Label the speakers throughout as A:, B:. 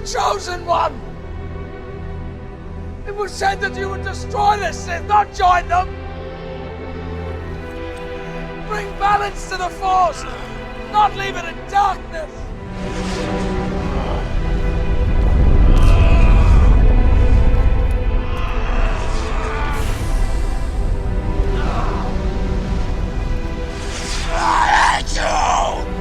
A: chosen one! It was said that you would destroy the Sith, not join them! Bring balance to the Force, not leave it in darkness! I hate you!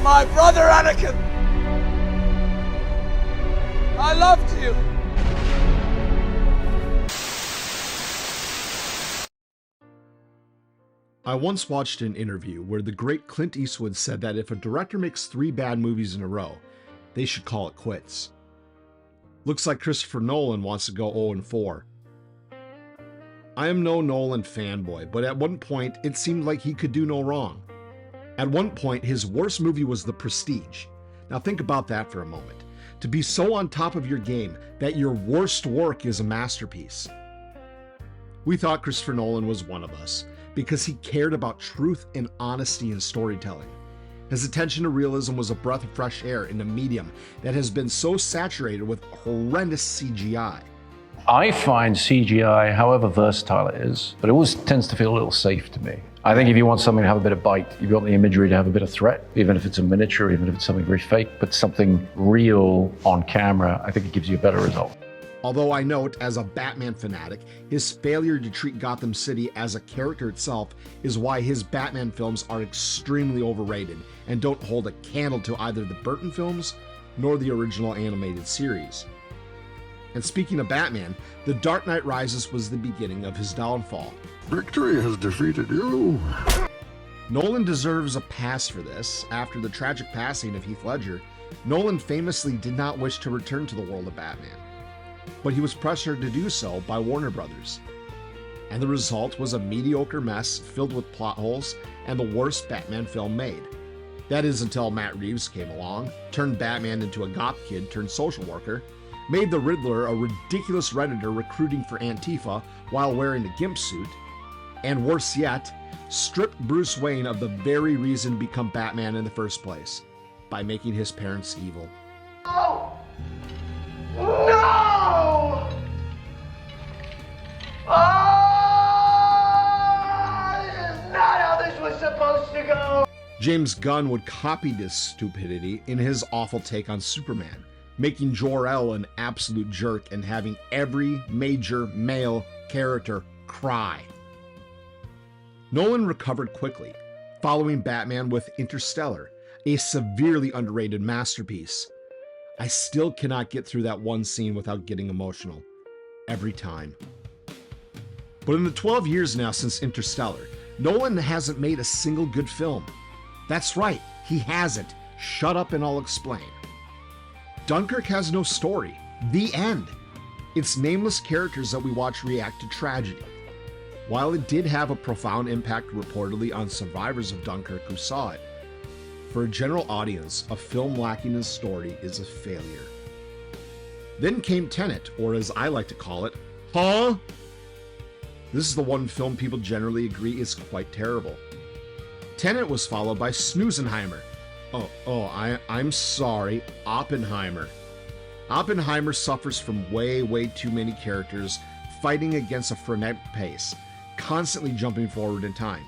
A: My brother Anakin! I loved you!
B: I once watched an interview where the great Clint Eastwood said that if a director makes 3 bad movies in a row, they should call it quits. Looks like Christopher Nolan wants to go 0-4. I am no Nolan fanboy, but at one point it seemed like he could do no wrong. At one point, his worst movie was The Prestige. Now think about that for a moment. To be so on top of your game that your worst work is a masterpiece. We thought Christopher Nolan was one of us because he cared about truth and honesty in storytelling. His attention to realism was a breath of fresh air in a medium that has been so saturated with horrendous CGI.
C: I find CGI, however versatile it is, but it always tends to feel a little safe to me. I think if you want something to have a bit of bite, you want the imagery to have a bit of threat, even if it's a miniature, even if it's something very fake, but something real on camera, I think it gives you a better result.
B: Although I note, as a Batman fanatic, his failure to treat Gotham City as a character itself is why his Batman films are extremely overrated and don't hold a candle to either the Burton films nor the original animated series. And speaking of Batman, The Dark Knight Rises was the beginning of his downfall.
D: Victory has defeated you.
B: Nolan deserves a pass for this. After the tragic passing of Heath Ledger, Nolan famously did not wish to return to the world of Batman, but he was pressured to do so by Warner Brothers. And the result was a mediocre mess filled with plot holes and the worst Batman film made. That is until Matt Reeves came along, turned Batman into a goth kid turned social worker, made the Riddler a ridiculous Redditor recruiting for Antifa while wearing a gimp suit, and worse yet, stripped Bruce Wayne of the very reason to become Batman in the first place, by making his parents evil.
A: No! No! This is not how this was supposed to go!
B: James Gunn would copy this stupidity in his awful take on Superman, making Jor-El an absolute jerk and having every major male character cry. Nolan recovered quickly, following Batman with Interstellar, a severely underrated masterpiece. I still cannot get through that one scene without getting emotional, every time. But in the 12 years now since Interstellar, Nolan hasn't made a single good film. That's right, he hasn't. Shut up and I'll explain. Dunkirk has no story. The end. It's nameless characters that we watch react to tragedy. While it did have a profound impact reportedly on survivors of Dunkirk who saw it, for a general audience, a film lacking in story is a failure. Then came Tenet, or as I like to call it, Huh? This is the one film people generally agree is quite terrible. Tenet was followed by Snoozenheimer. I'm sorry, Oppenheimer. Oppenheimer suffers from way too many characters fighting against a frenetic pace, constantly jumping forward in time.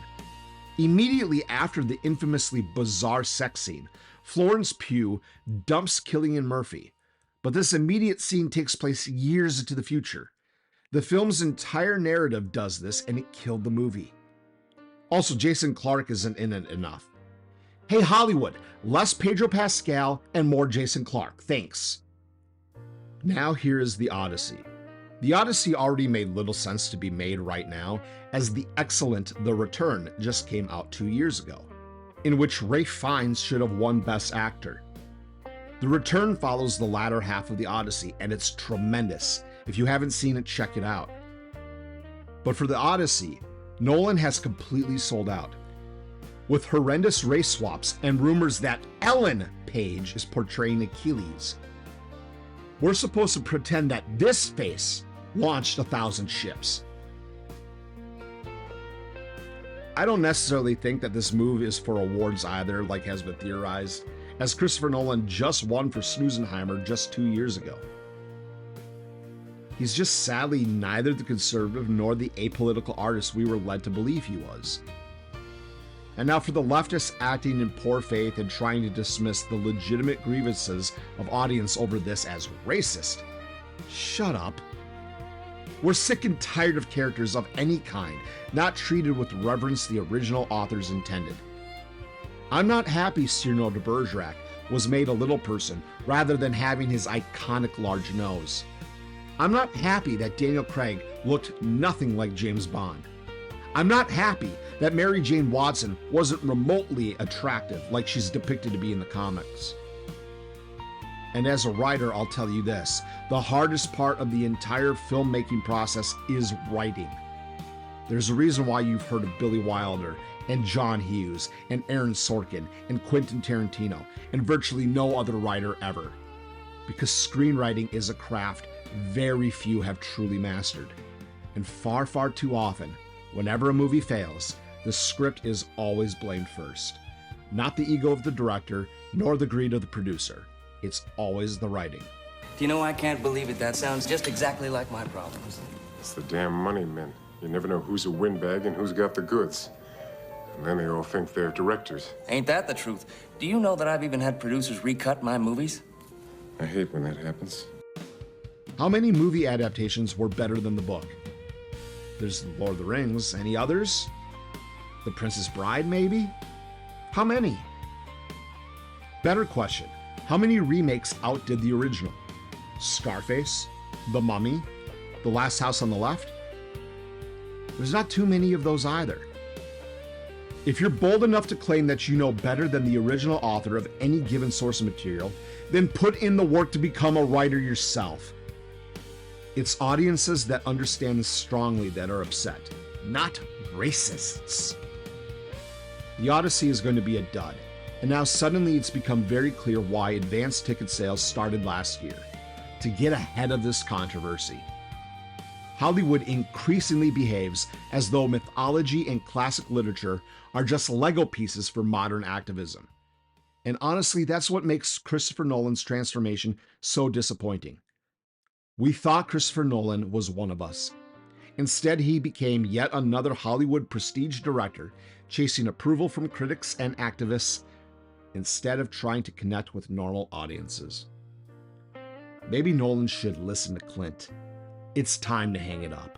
B: Immediately after the infamously bizarre sex scene, Florence Pugh dumps Cillian Murphy, but this immediate scene takes place years into the future. The film's entire narrative does this, and it killed the movie. Also, Jason Clarke isn't in it enough. Hey Hollywood, less Pedro Pascal and more Jason Clarke, thanks. Now here is the Odyssey. The Odyssey already made little sense to be made right now, as the excellent The Return just came out 2 years ago, in which Ralph Fiennes should have won Best Actor. The Return follows the latter half of the Odyssey, and it's tremendous. If you haven't seen it, check it out. But for the Odyssey, Nolan has completely sold out. With horrendous race swaps and rumors that Ellen Page is portraying Achilles. We're supposed to pretend that this face launched 1,000 ships. I don't necessarily think that this move is for awards either, like has been theorized, as Christopher Nolan just won for Snoozenheimer just 2 years ago. He's just sadly neither the conservative nor the apolitical artist we were led to believe he was. And now for the leftists acting in poor faith and trying to dismiss the legitimate grievances of audience over this as racist. Shut up. We're sick and tired of characters of any kind not treated with reverence the original authors intended. I'm not happy Cyrano de Bergerac was made a little person rather than having his iconic large nose. I'm not happy that Daniel Craig looked nothing like James Bond. I'm not happy that Mary Jane Watson wasn't remotely attractive like she's depicted to be in the comics. And as a writer, I'll tell you this, the hardest part of the entire filmmaking process is writing. There's a reason why you've heard of Billy Wilder and John Hughes and Aaron Sorkin and Quentin Tarantino and virtually no other writer ever. Because screenwriting is a craft very few have truly mastered. And far, far too often, whenever a movie fails, the script is always blamed first. Not the ego of the director, nor the greed of the producer. It's always the writing.
E: Do you know, I can't believe it. That sounds just exactly like my problems.
F: It's the damn money men. You never know who's a windbag and who's got the goods. And then they all think they're directors.
E: Ain't that the truth? Do you know that I've even had producers recut my movies?
F: I hate when that happens.
B: How many movie adaptations were better than the book? There's Lord of the Rings. Any others? The Princess Bride, maybe? How many? Better question. How many remakes outdid the original? Scarface? The Mummy? The Last House on the Left? There's not too many of those either. If you're bold enough to claim that you know better than the original author of any given source of material, then put in the work to become a writer yourself. It's audiences that understand this strongly that are upset, not racists. The Odyssey is going to be a dud, and now suddenly it's become very clear why advanced ticket sales started last year, to get ahead of this controversy. Hollywood increasingly behaves as though mythology and classic literature are just Lego pieces for modern activism. And honestly, that's what makes Christopher Nolan's transformation so disappointing. We thought Christopher Nolan was one of us. Instead, he became yet another Hollywood prestige director, chasing approval from critics and activists, instead of trying to connect with normal audiences. Maybe Nolan should listen to Clint. It's time to hang it up.